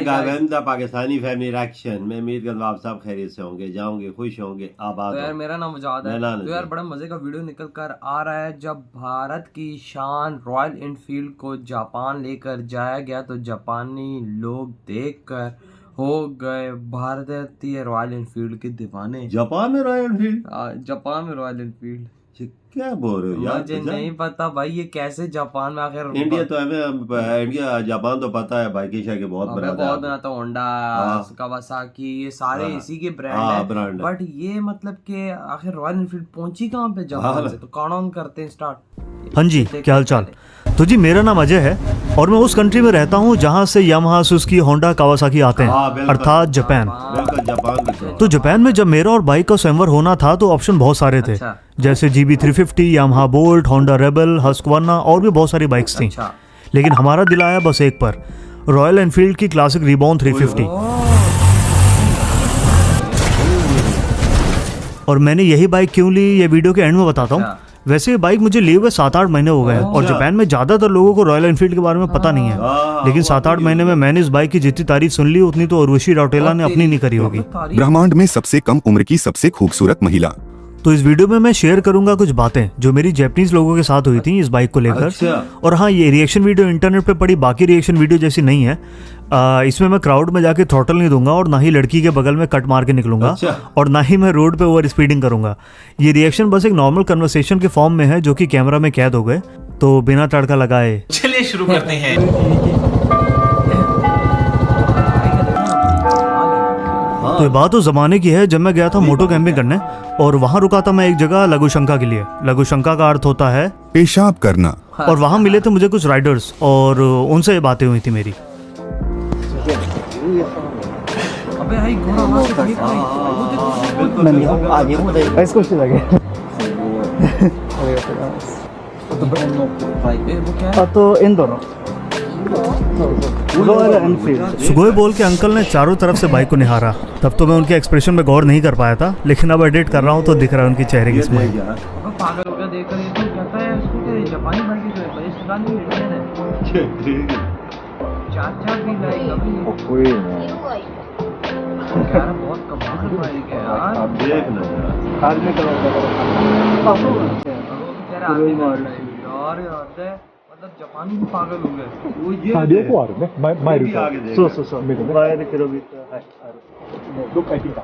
गाविंदा Pakistani family reaction. मैं उम्मीद करता हूँ आप सब खैरियत से होंगे, जाओगे, खुश होंगे, आबाद। तो यार मेरा नाम मुजाद है। तो यार बड़ा मजे का वीडियो निकल कर आ रहा है। जब भारत की शान रॉयल एनफील्ड को जापान लेकर जाया गया तो जापानी लोग देखकर हो गए भारतीय रॉयल एनफील्ड के दीवाने। जापान में रॉयल एनफील्ड? जापान में रॉयल एनफील्ड क्या बोल रहे हो यार? मुझे नहीं पता भाई ये कैसे जापान में आखिर। इंडिया तो हमें इंडिया जापान तो पता है भाई, कीशा के बहुत बनाता होंडा कावासाकी ये सारे इसी के ब्रांड है। बट ये मतलब कि आखिर रॉयल एनफील्ड पहुंची कहाँ पे जापान से? तो काउंट ऑन करते हैं स्टार्ट। हाँ जी, क्या हाल चाल? तो जी मेरा नाम अजय है और मैं उस कंट्री में रहता हूँ जहाँ से यामाहा, सुजुकी, होंडा, कावासाकी आते हैं, अर्थात जापान। तो जापान में जब मेरा और बाइक का स्वयंवर होना था तो ऑप्शन बहुत सारे थे। जैसे GB 350, Yamaha bolt, Honda rebel, Husqvarna और भी बहुत सारी बाइक्स थी। लेकिन हमारा दिल आया बस एक पर, रॉयल एनफील्ड की क्लासिक रिबॉर्न 350। और मैंने यही बाइक क्यों ली ये वीडियो के एंड में बताता हूँ। वैसे ये बाइक मुझे लिए हुए 7-8 महीने हो गए और जापान में ज्यादातर लोगों को रॉयल एनफील्ड के बारे में पता नहीं है। लेकिन 7-8 महीने में मैंने इस बाइक की जितनी तारीफ सुन ली उतनी तो उर्वशी रौटेला ने अपनी नहीं करी होगी। ब्रह्मांड में सबसे कम उम्र की सबसे खूबसूरत महिला। तो इस वीडियो में मैं शेयर करूंगा कुछ बातें जो मेरी जापानीज लोगों के साथ हुई थी इस बाइक को लेकर। और हाँ, ये रिएक्शन वीडियो इंटरनेट पे पड़ी बाकी रिएक्शन वीडियो जैसी नहीं है। इसमें मैं क्राउड में जाके थ्रॉटल नहीं दूंगा और ना ही लड़की के बगल में कट मार के निकलूंगा और ना ही मैं रोड पे ओवर स्पीडिंग करूंगा। ये रिएक्शन बस एक नॉर्मल कन्वर्सेशन के फॉर्म में है जो कि कैमरा में कैद हो गए। तो बिना तड़का लगाए चलिए शुरू करते हैं। तो ये बात उस जमाने की है जब मैं गया था मोटो कैंपिंग करने और वहाँ रुका था मैं एक जगह लघुशंका के लिए। लघुशंका का अर्थ होता है पेशाब करना। और वहाँ मिले थे मुझे कुछ राइडर्स और उनसे बातें हुई थी मेरी। अबे भाई घोड़ा वहाँ से खड़ी तो इन दोनों सुगोए बोल के अंकल ने चारों तरफ से बाइक को निहारा। तब तो मैं उनके एक्सप्रेशन में गौर नहीं कर पाया था, लेकिन अब एडिट कर रहा हूँ तो दिख रहा है उनकी चेहरे की स्माइल। पागल हो गया देख कर। ये तो कहता है इसको कि जापानी बाइक जो है पाकिस्तानी इंडियन है। चाचा भी लाइक अभी कोई नहीं यार, बहुत कमाल की बाइक है यार। आप देख लो यार, आज में कलर यार जापानी भी पागल हो गए। वो ये देखो आ रहे हैं माइल सो माइल किलोमीटर है।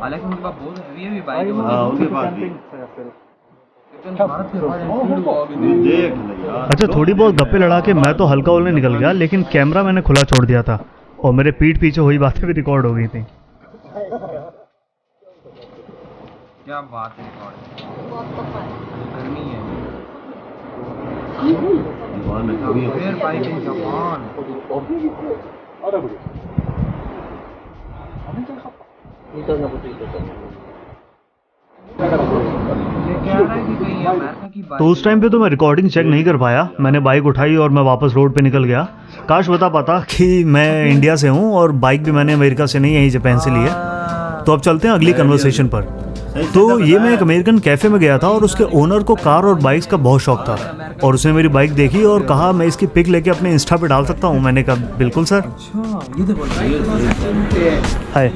हालांकि उनके पास बहुत हैवी हैवी बाइक है। हां उनके पास भी। अच्छा, थोड़ी बहुत गप्पे लड़ा के मैं तो हल्का होने निकल गया, लेकिन कैमरा मैंने खुला छोड़ दिया था और मेरे पीठ पीछे हुई बातें भी रिकॉर्ड हो गई थी। क्या बात है, गर्मी है। Bike in Japan. तो उस टाइम पे तो मैं रिकॉर्डिंग चेक नहीं कर पाया। मैंने बाइक उठाई और मैं वापस रोड पे निकल गया। काश बता पाता कि मैं इंडिया से हूँ और बाइक भी मैंने अमेरिका से नहीं, यहीं जापान से ली है। तो अब चलते हैं अगली कन्वर्सेशन पर। तो ये मैं एक अमेरिकन कैफे में गया था और उसके ओनर को कार और बाइक्स का बहुत शौक था और उसने मेरी बाइक देखी और कहा मैं इसकी पिक लेके अपने इंस्टा पे डाल सकता हूँ। मैंने कहा बिल्कुल सर। हाय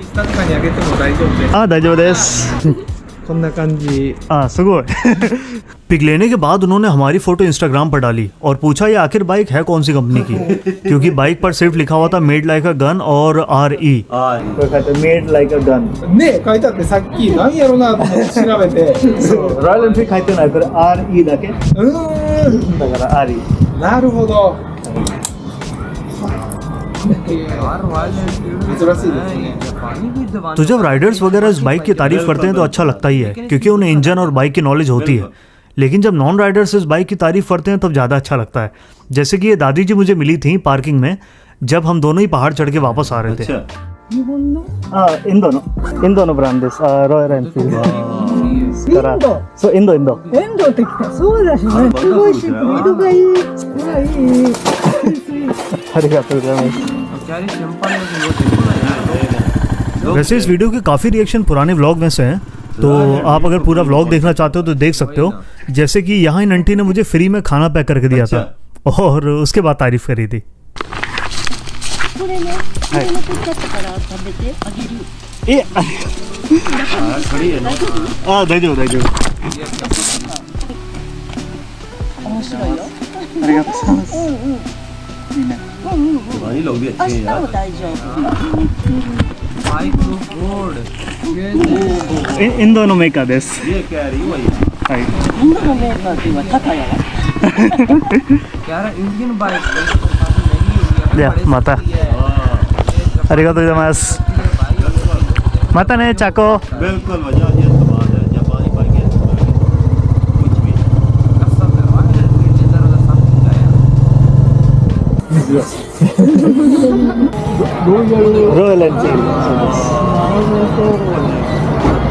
पिक लेने के बाद उन्होंने हमारी फोटो इंस्टाग्राम पर डाली और पूछा ये आखिर बाइक है कौन सी कंपनी की, क्योंकि बाइक पर सिर्फ लिखा हुआ था मेड लाइक अ गन और RE। मेड लाइक अ गनね書いてあってさっき何やろなと思って調べてरॉयल एनफील्ड書いてないこれ RE だけだから RE なるほどतो जब राइडर्स वगैरह इस बाइक की तारीफ करते हैं तो अच्छा लगता ही है क्योंकि उन्हें इंजन और बाइक की नॉलेज होती है। लेकिन जब नॉन राइडर्स इस बाइक की तारीफ करते हैं तब ज़्यादा अच्छा लगता है। जैसे कि ये दादी जी मुझे मिली थी पार्किंग में जब हम दोनों ही पहाड़ चढ़ के वापस आ रहे थे। इन दोनों ब्रांड रॉयल एनफील्ड सो इंदो वैसे इस वीडियो के काफ़ी रिएक्शन पुराने व्लॉग में से हैं, तो आप अगर पूरा व्लॉग देखना चाहते हो तो देख सकते हो। जैसे कि यहाँ इन आंटी ने मुझे फ्री में खाना पैक करके दिया था और उसके बाद तारीफ करी थी। これね、これ残っちゃったから食べてあげる。え、あこれやなあ、大丈夫大丈夫。面白いよ。ありがとうございます。जबानी लोग भी अच्छे हैं 明日 यार も大丈夫。 माइक्रो बोर्ड इन दोनों में काです。 ये कह रही वही はい。今のメーカーでは高やわ。 कह रहा इंडियन बाइकいや、また。ありがとうございます。またね、チャコ。 बिल्कुल वजह ये तो बात है जापानी बाइक है कुछ भीロイヤルエンフィールド。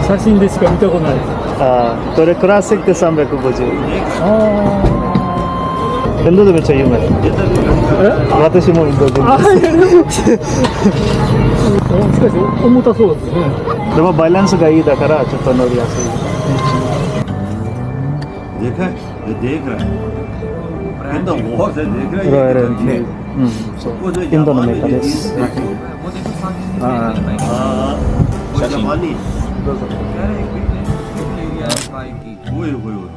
写真でしか見たことない。ああ、これクラシック350。インドでめっちゃ有名。私もインドで。しかし重たそうですね。でもバランスがいいだからちょっと乗りやすい。 देखा है ये देख रहा है कितना बहुत है देख रहा है ロイヤルエンフィールド。うん、そう。 वो जो インドのメーカーです。 हाँ वो जापानी ओए ओए ओए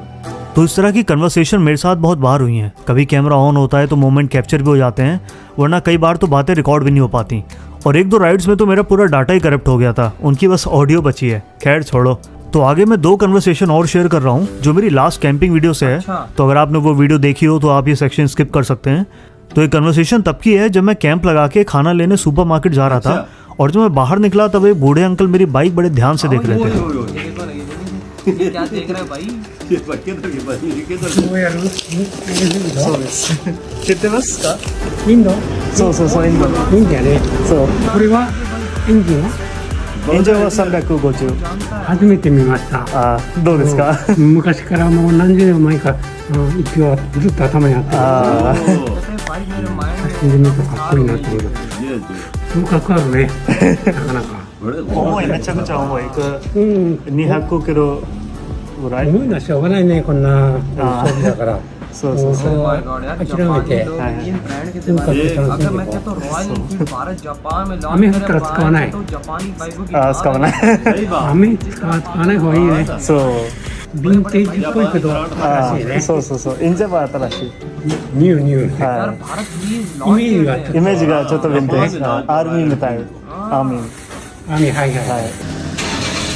तो इस तरह की कन्वर्सेशन मेरे साथ बहुत बार हुई हैं। कभी कैमरा ऑन होता है तो मोमेंट कैप्चर भी हो जाते हैं, वरना कई बार तो बातें रिकॉर्ड भी नहीं हो पाती। और एक दो राइड्स में तो मेरा पूरा डाटा ही करप्ट हो गया था, उनकी बस ऑडियो बची है। खैर छोड़ो। तो आगे मैं 2 कन्वर्सेशन और शेयर कर रहा हूँ जो मेरी लास्ट कैंपिंग वीडियो से है। तो अगर आपने वो वीडियो देखी हो तो आप ये सेक्शन स्किप कर सकते हैं। तो ये कन्वर्सेशन तब की है जब मैं कैंप लगा के खाना लेने सुपरमार्केट जा रहा था, और जब मैं बाहर निकला तब एक बूढ़े अंकल मेरी बाइक बड़े ध्यान से देख रहे थे। क्या देख रहे हो भाई ये बच्चे तो के बच्चे के तो どうやる？そうです。知ってますか？インド？そうそうそう、インド。インドやね。そう。これはエンジンはエンジンは350。初めて見ました。あ、どうですか？昔からもう何十年前か、一応ずっと頭にあって、あー भाई मेरे माइंड 写真で見るとかっこいいなと思います。 ये 風格あるね。なかなか。 बड़े 重い、めちゃくちゃ重い。うん。 200キロぐらい。重いのはしょうがないね、こんな装備だから。そうそうそう。もう諦めて。 ब्रांड के 風格楽し अगर ん मैं でいこ कहता हूँ रॉयल एनफील्ड भारत जापान में हमें हर तरह से कहना है। तो जापानी बाइकों की あー、使わない。 सही う。 बात 雨使わない方がいいね。 そう。ヴィンテージっぽいけどあ新しいねー、。そうそうそう。インジャバー新しい。ニューニュー。 यार は भारत प्लीज イメージがちょっい。イメージがちょっとヴィンテージ。アーミーみたい。アーミー。と雨、はいはい。はい。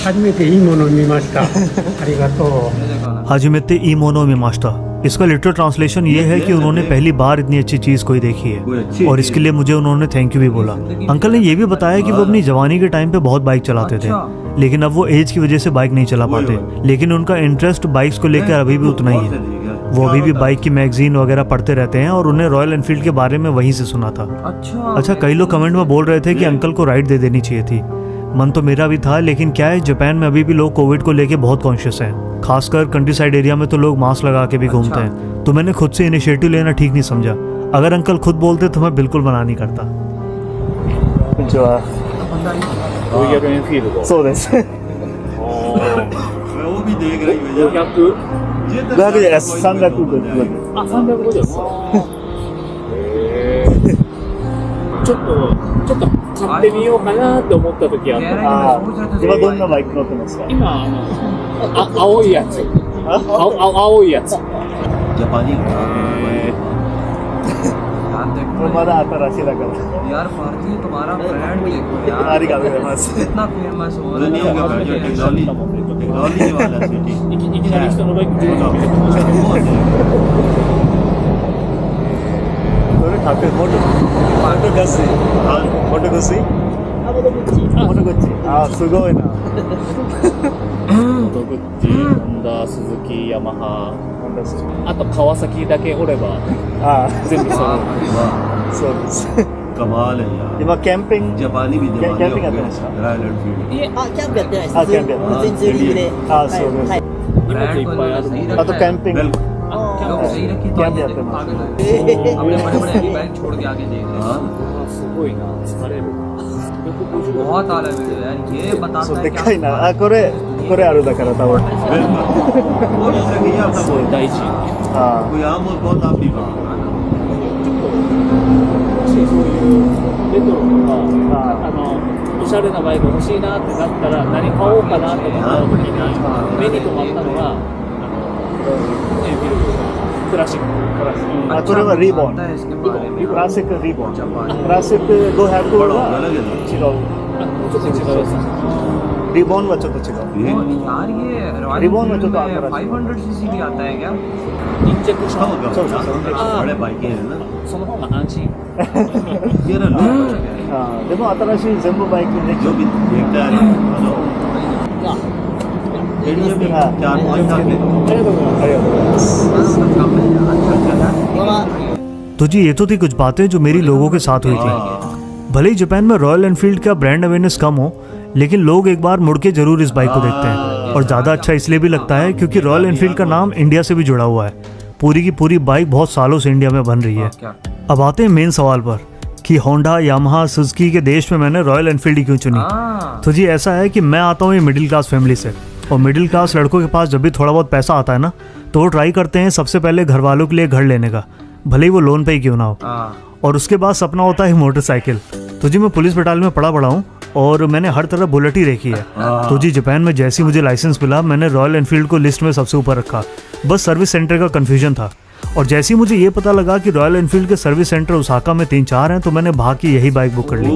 初めていいものを見ました。ありがとう。 हाजिमेते ई मोनो में मास्टा। इसका लिटरल ट्रांसलेशन ये है कि उन्होंने पहली बार इतनी अच्छी चीज कोई देखी है, और इसके लिए मुझे उन्होंने थैंक यू भी बोला। अंकल ने ये भी बताया कि वो अपनी जवानी के टाइम पे बहुत बाइक चलाते थे, लेकिन अब वो एज की वजह से बाइक नहीं चला पाते, लेकिन उनका इंटरेस्ट बाइक्स को लेकर अभी भी उतना ही है। वो अभी भी बाइक की मैगजीन वगैरह पढ़ते रहते हैं, और उन्हें रॉयल एनफील्ड के बारे में वहीं से सुना था। अच्छा, कई लोग कमेंट में बोल रहे थे कि अंकल को राइड दे देनी चाहिए थी। मन तो मेरा भी था, लेकिन क्या है, जापान में अभी भी लोग कोविड को लेके बहुत कॉन्शियस हैं। खासकर कंट्री साइड एरिया में तो लोग मास्क लगा के भी घूमते हैं, तो मैंने खुद से इनिशिएटिव लेना ठीक नहीं समझा। अगर अंकल खुद बोलते तो मैं बिल्कुल मना नहीं करता।そうです。 वो भी देख रही है 500じゃない、350。あ、350です。ちょっと買ってみようかなって思った時あった。あー、今どんなバイク乗ってますか？今青いやつ。青いやつ。 जापानी これまだ新しいだから。 यार भारतीय तुम्हारा ब्रांड देखो あ यार りがとうございます。 कितना फेमस हो रहा दुनिया का जो टेक्नोलॉजी टेक्नोलॉजी वाला सिटी いきなり人のバイク自分の見てきました。 これかっこいい。モトガスイ。モトガスイ。モトグッチ。あー、すごいな。モトグッチ、ホンダ、スズキ、ヤマハ、あと川崎だけおればあー、全部揃う。そうです。 कमाल है यार 今キャンピング。 जापानी भी दीवाने कैंपिंग हो करते गए हैं रॉयल एनफील्ड あ、キャンプやってないです。あ、キャンプやって普通にツーリングで。あ、そうです。はい。荷物いっぱいあるもんね。あとキャンピング。 बिल्कुल लोग सही रखी तो क्या आगे कहते हैं? आगे गए अपने बड़े बड़े बैग छोड़ के आगे देख रहे हाँ すごいな、疲れる。हैं बहुत आला वीडियो यार ये そ बताता う है で क्या かいな。あ、これあるだから多分。 बिल्कुल वो दूसरे की यार す सब ごい大事。あ कोई आम और बहुत आप नहीं पता そういうレトロとか、おしゃれなバイク欲しいなってなったら何買おうかなと思った時に目に留まったのがエンフィールドクラシック。あ、これはリボン。आता है इसके बारे में クラシックリボン。 जापानी クラシック500 बड़ा は अलग है ना 違う。ちょっと違うやつ。リボンはちょっと違う。 ये और यार ये रॉयल रिबॉन में एनफील्ड जो तो में आता है। 500 सीसी भी आता है क्या インジェクショ हाँ, ン。 होगा, बड़े बाइकें हैं ना その方が安心。 ये ना लोग あでも新しい全部バイクで जो भी देखता है हेलो いや、 इंडिया में 4-5 साल के ありがとうございます。ありがとうございます。 मतलब कम है अच्छा अच्छा तो जी ये तो थी कुछ बातें जो मेरी लोगों के साथ हुई थी। भले ही जापान में रॉयल एनफील्ड का ब्रांड अवेयरनेस कम हो, लेकिन लोग एक बार मुड़ के जरूर इस बाइक को देखते हैं। और ज़्यादा अच्छा इसलिए भी लगता है क्योंकि रॉयल एनफील्ड का नाम इंडिया से भी जुड़ा हुआ है। पूरी की पूरी बाइक बहुत सालों से इंडिया में बन रही है। क्या अब आते हैं मेन सवाल पर कि होंडा, यामाहा, सुजुकी के देश में मैंने रॉयल एनफील्ड ही क्यों चुनी। हाँ तो जी ऐसा है कि मैं आता हूँ ये मिडिल क्लास फैमिली से, और मिडिल क्लास लड़कों के पास जब भी थोड़ा बहुत पैसा आता है ना, तो वो ट्राई करते हैं सबसे पहले घर वालों के लिए घर लेने का, भले ही वो लोन पे ही क्यों ना हो। और उसके बाद सपना होता है मोटरसाइकिल। तो जी मैं पुलिस बटालियन में पड़ा हूँ और मैंने हर तरह बुलेट ही देखी है। तो जी जापान में जैसे ही मुझे लाइसेंस मिला, मैंने रॉयल एनफील्ड को लिस्ट में सबसे ऊपर रखा। बस सर्विस सेंटर का कन्फ्यूजन था, और जैसे ही मुझे ये पता लगा कि रॉयल एनफील्ड के सर्विस सेंटर ओसाका में 3-4 हैं, तो मैंने भाग के यही बाइक बुक कर ली।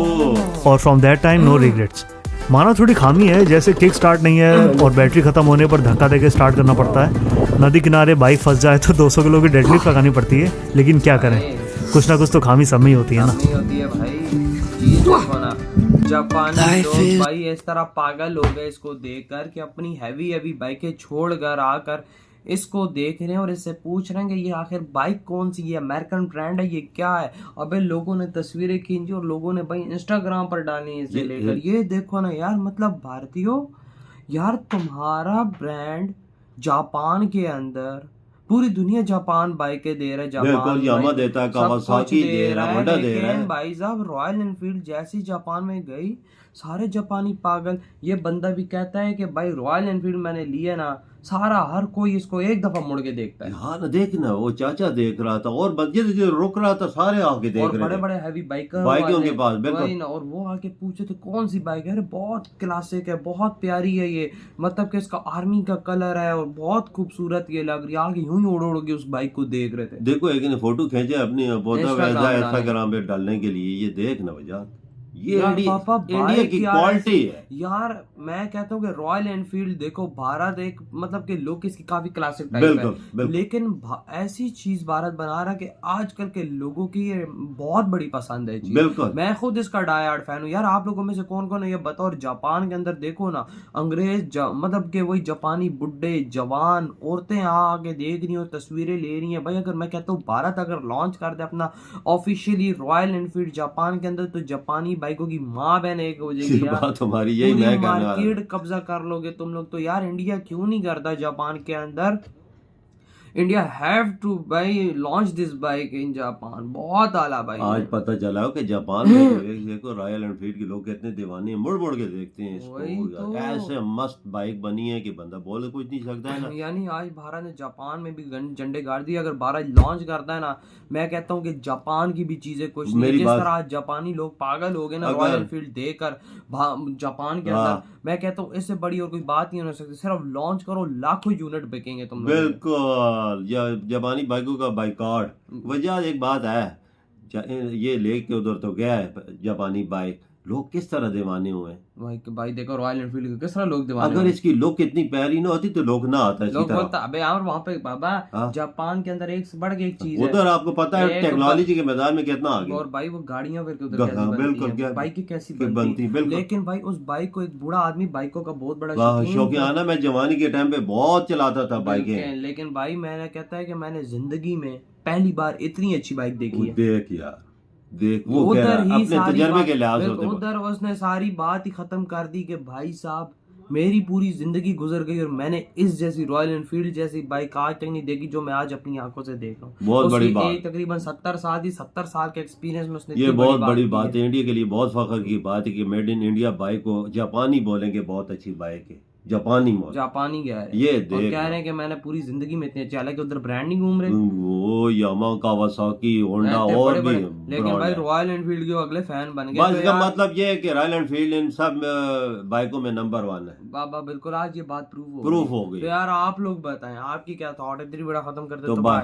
और from that time no regrets. माना थोड़ी खामी है, जैसे किक स्टार्ट नहीं है और बैटरी खत्म होने पर धक्का देके स्टार्ट करना पड़ता है। नदी किनारे बाइक फंस जाए तो 200 किलो की डेडलिफ्ट लगानी पड़ती है, लेकिन क्या करें, कुछ ना कुछ तो खामी सब में ही होती है ना। नहीं होती है भाई चीज देखो ना। जापानी लोग भाई इस तरह पागल हो गए इसको देखकर कि अपनी हैवी बाइकें छोड़कर आकर इसको देख रहे हैं और इससे पूछ रहे हैं कि ये आखिर बाइक कौन सी है, अमेरिकन ब्रांड है, ये क्या है। अबे लोगों ने तस्वीरें खींची और लोगों ने भाई इंस्टाग्राम पर डाली इसे लेकर। ये देखो ना यार, मतलब भारतीयों यार, तुम्हारा ब्रांड जापान के अंदर, पूरी दुनिया जापान बाइकें दे रहा है, जापान यामा देता है, सब कुछ कावासाकी दे रहा है, होंडा दे रहा लेकिन है। भाई साहब रॉयल एनफील्ड जैसी जापान में गई, सारे जापानी पागल। ये बंदा भी कहता है कि भाई रॉयल एनफील्ड मैंने लिया ना, सारा हर कोई इसको एक दफा मुड़ के देखता है। हाँ ना, देखना वो चाचा देख रहा था और बंदे जो रुक रहा था सारे आके देख और रहे बड़े थे। बड़े हैवी बाइकर बाइक उनके पास, बिल्कुल। वही ना, और वो आके पूछे थे कौन सी बाइक है। अरे बहुत क्लासिक है, बहुत प्यारी है ये, मतलब कि इसका आर्मी का कलर है और बहुत खूबसूरत ये लग रही है। आगे यूं ही उड़ के उस बाइक को देख रहे थे। देखो एक ने फोटो खींचे अपनी इंस्टाग्राम इंस्टाग्राम पे डालने के लिए, ये देखना वजह ये यार इंडिया पापा, इंडिया बाइक की यार क्वालिटी है। यार मैं कहता हूँ कि रॉयल एनफील्ड देखो, भारत एक मतलब कि लुक इसकी काफी क्लासिक टाइप है, बिल्कुल। लेकिन ऐसी चीज भारत बना रहा कि आजकल के लोगों की ये बहुत बड़ी पसंद है चीज। बिल्कुल। मैं खुद इसका डायहार्ड फैन हूँ यार। आप लोगों में से कौन कौन है ये बताओ। और जापान के अंदर देखो ना, अंग्रेज मतलब के वही जापानी बुड्ढे जवान औरतें आके देख रही हो, तस्वीरें ले रही हैं। भाई अगर मैं कहता हूँ भारत अगर लॉन्च कर दे अपना ऑफिशियली रॉयल एनफील्ड जापान के अंदर, तो जापानी बाइकों की माँ बहन एक हो जाएगी यार। बात हमारी यही पूरी मैं कहने वाला हूं। मार्केट कब्जा कर लोगे तुम लोग। तो यार इंडिया क्यों नहीं करता जापान के अंदर। India have two by launch this bike in Japan. बहुत आला बाइक। आज पता चला हो कि जापान में तो एक देखो रॉयल एनफील्ड के लोग कितने दीवाने हैं, मुड़ मुड़ के देखते हैं वही इसको। तो। ऐसे मस्त बाइक बनी है कि बंदा बोल कुछ नहीं सकता है ना। यानी आज भारत ने जापान में भी झंडे गाड़ दिए। अगर भारत लॉन्च करता है ना, मैं कहता हूँ कि जापान की भी चीजें कुछ नहीं। मेरी जिस बात- तरह आज जापानी लोग पागल हो गए ना अगर- रॉयल एनफील्ड देकर जापान के अंदर, मैं कहता हूँ इससे बड़ी और कोई बात नहीं हो सकती। सिर्फ लॉन्च करो, लाखों यूनिट बिकेंगे तुम लोग। बिल्कुल। जापानी बाइकों का बाइकआउट वजह एक बात है, ये लेके उधर तो गया है जापानी बाइक, लोग किस तरह दीवाने हुए हैं। भाई देखो रॉयल एनफील्ड के किस तरह लोग दीवाने अगर हुए। इसकी लुक इतनी प्यारी ना होती तो लोग ना आता इसकी लोग तरफ। बोलता अबे यार वहाँ पे बाबा हाँ। जापान के अंदर एक से बढ़ के एक चीज है। उधर आपको पता है एक टेक्नोलॉजी के मैदान में कितना आगे। और भाई वो गाड़ियां फिर उधर हाँ, कैसी बनती बिल्कुल, हैं, क्या- बाइकें कैसी फिर बनती बनती, हैं। बिल्कुल। लेकिन भाई उस बाइक को एक बूढ़ा आदमी बाइकों का बहुत बड़ा शौकियाना मैं जवानी के टाइम पे बहुत चलाता था बाइकें। बिल्कुल। लेकिन भाई मैंने कहता है कि मैंने जिंदगी में पहली बार इतनी अच्छी बाइक देखी है। देख यार, देख वो कह उधर रहा है, ही अपने सारी तजर्बे बात- के लिहाज बिल्कुल, से उधर उसने सारी बात ही खत्म कर दी कि भाई साहब मेरी पूरी जिंदगी गुजर गई और मैंने इस जैसी रॉयल एनफील्ड जैसी बाइक आज तक नहीं देखी जो मैं आज अपनी आंखों से देख रहा हूँ। बहुत बड़ी उसकी बात। एक तकरीबन 70 साल के एक्सपीरियंस में उसने ये इतनी बहुत बड़ी की बात है, इंडिया के लिए बहुत फख्र की बात है कि मेड इन इंडिया बाइक को जापानी बोलेंगे बहुत अच्छी बाइक है। जापानी मॉडल जापानी कह रहे हैं। ये और देख कह रहे हैं कि मैंने पूरी जिंदगी में इतने अच्छे, हालांकि उधर ब्रांड नहीं घूम रहे वो यामा कावासाकी होंडा रहते और बड़े भी बड़े। लेकिन brand भाई है। रॉयल एनफील्ड के अगले फैन बन गए। बस तो इसका यार, मतलब ये है कि रॉयल एनफील्ड इन सब बाइकों में नंबर 1 है, बाबा बिल्कुल आज ये बात प्रूफ प्रूफ हो गई। तो यार आप लोग बताएं आपकी क्या थॉट है, इतनी बड़ा खत्म करते तो तो बाय।